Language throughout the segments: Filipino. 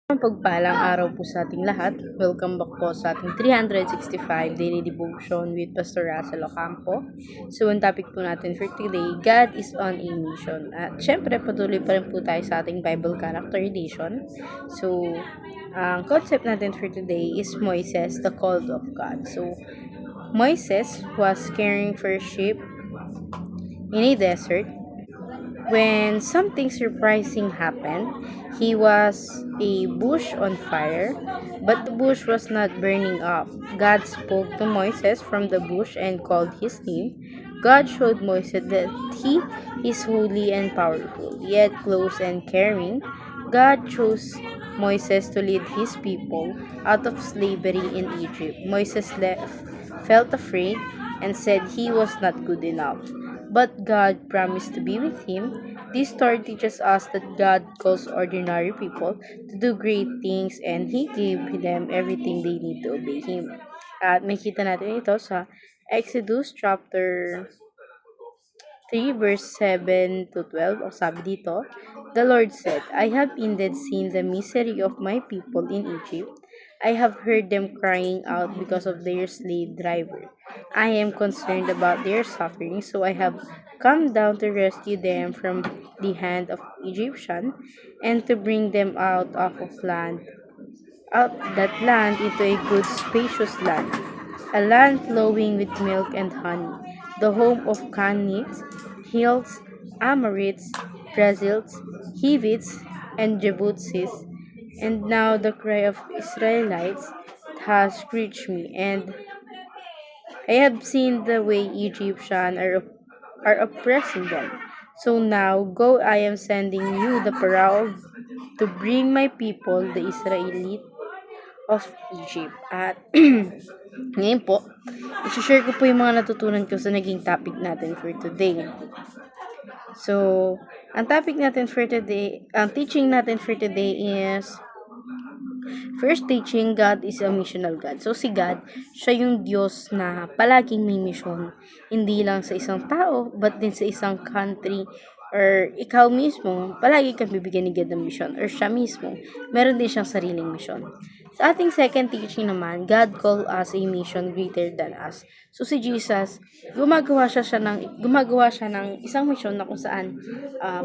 Pagpalang araw po sa ating lahat. Welcome back po sa ating 365 Daily Devotion with Pastor Russell Ocampo. So, ang topic po natin for today, God is on a mission. At syempre, patuloy pa rin po tayo sa ating Bible Character Edition. So, ang concept natin for today is Moises, the call of God. So, Moises was caring for sheep in a desert when something surprising happened. He was a bush on fire, but the bush was not burning up. God spoke to Moses from the bush and called his name. God showed Moses that he is holy and powerful, yet close and caring. God chose Moses to lead his people out of slavery in Egypt. Moses felt afraid and said he was not good enough. But God promised to be with him. This story teaches us that God calls ordinary people to do great things and He gave them everything they need to obey Him. At makita natin ito sa Exodus chapter 3 verse 7 to 12. O sabi dito, the Lord said, I have indeed seen the misery of my people in Egypt. I have heard them crying out because of their slave driver. I am concerned about their suffering, so I have come down to rescue them from the hand of Egyptian and to bring them out that land into a good spacious land, a land flowing with milk and honey, the home of Canaanites, Hills, Amorites, Brazils, Hivites, and Jebusites. And now the cry of Israelites has reached me, and I have seen the way Egyptians are oppressing them. So now, go, I am sending you the Pharaoh to bring my people, the Israelite of Egypt. At ngayon po, i-share ko po yung mga natutunan ko sa naging topic natin for today. So, ang teaching natin for today is first teaching, God is a missional God. So, si God, siya yung Diyos na palaging may misyon. Hindi lang sa isang tao, but din sa isang country, or ikaw mismo, palagi kang bibigyan ni God ng misyon. Or siya mismo, meron din siyang sariling misyon. Sa ating second teaching naman, God called us a mission greater than us. So, si Jesus, gumagawa siya ng isang misyon na kung saan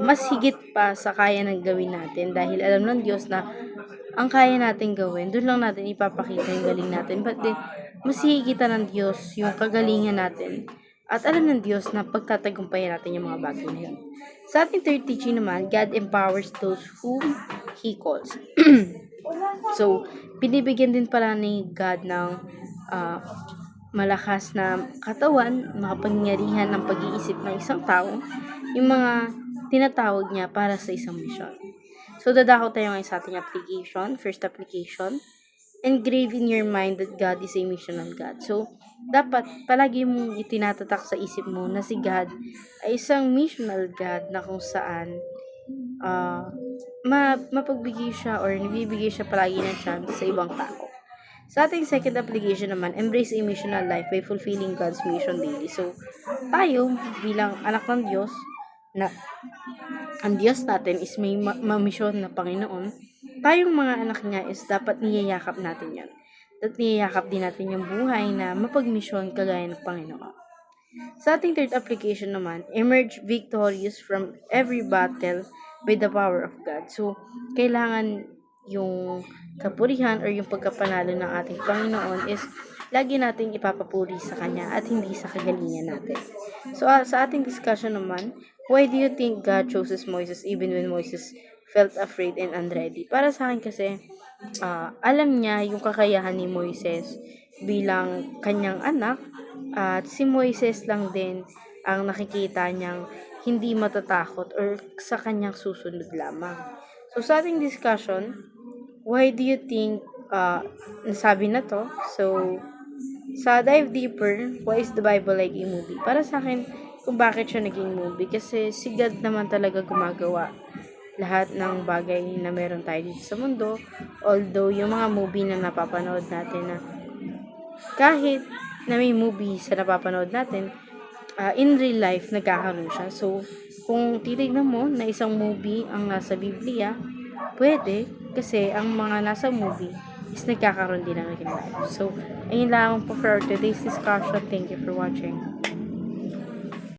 mas higit pa sa kaya ng gawin natin dahil alam ng Diyos na ang kaya natin gawin, doon lang natin ipapakita yung galing natin. But then, mas hihigitan ng Diyos yung kagalingan natin. At alam ng Diyos na pagtatagumpayan natin yung mga bagay na yun. Sa ating third teaching naman, God empowers those whom He calls. So, binibigyan din pala ni God ng malakas na katawan, mga pangyarihan ng pag-iisip ng isang tao, yung mga tinatawag niya para sa isang misyon. So, dadako tayo ngayon sa ating application. First application, engrave in your mind that God is a missional God. So, dapat palagi mong itinatatak sa isip mo na si God ay isang missional God na kung saan mapagbigay siya or nabibigay siya palagi ng chance sa ibang tao. Sa ating second application naman, embrace a missional life by fulfilling God's mission daily. So, tayo bilang anak ng Diyos, na ang Diyos natin is may mamisyon na Panginoon, tayong mga anak niya is dapat niyayakap natin yan. At niyayakap din natin yung buhay na mapagmisyon kagaya ng Panginoon. Sa ating third application naman, emerge victorious from every battle by the power of God. So, kailangan yung kapurihan or yung pagkapanalo ng ating Panginoon is lagi nating ipapapuri sa Kanya at hindi sa kagalingan natin. So, sa ating discussion naman, why do you think God chooses Moses even when Moses felt afraid and unready? Para sa akin kasi, alam niya yung kakayahan ni Moises bilang kanyang anak at si Moises lang din ang nakikita niyang hindi matatakot or sa kanyang susunod lamang. So, sa ating discussion, why do you think nasabi na to? So, sa dive deeper, why is the Bible like a movie? Para sa akin, kung bakit siya naging movie. Kasi si God naman talaga gumagawa lahat ng bagay na meron tayo dito sa mundo. Although, yung mga movie na napapanood natin na kahit na may movie sa napapanood natin, in real life, nagkakaroon siya. So, kung titignan mo na isang movie ang nasa Biblia, pwede, Kasi ang mga nasa movie is nagkakaroon din ng real life. So, ayun lang po for today's discussion. Thank you for watching.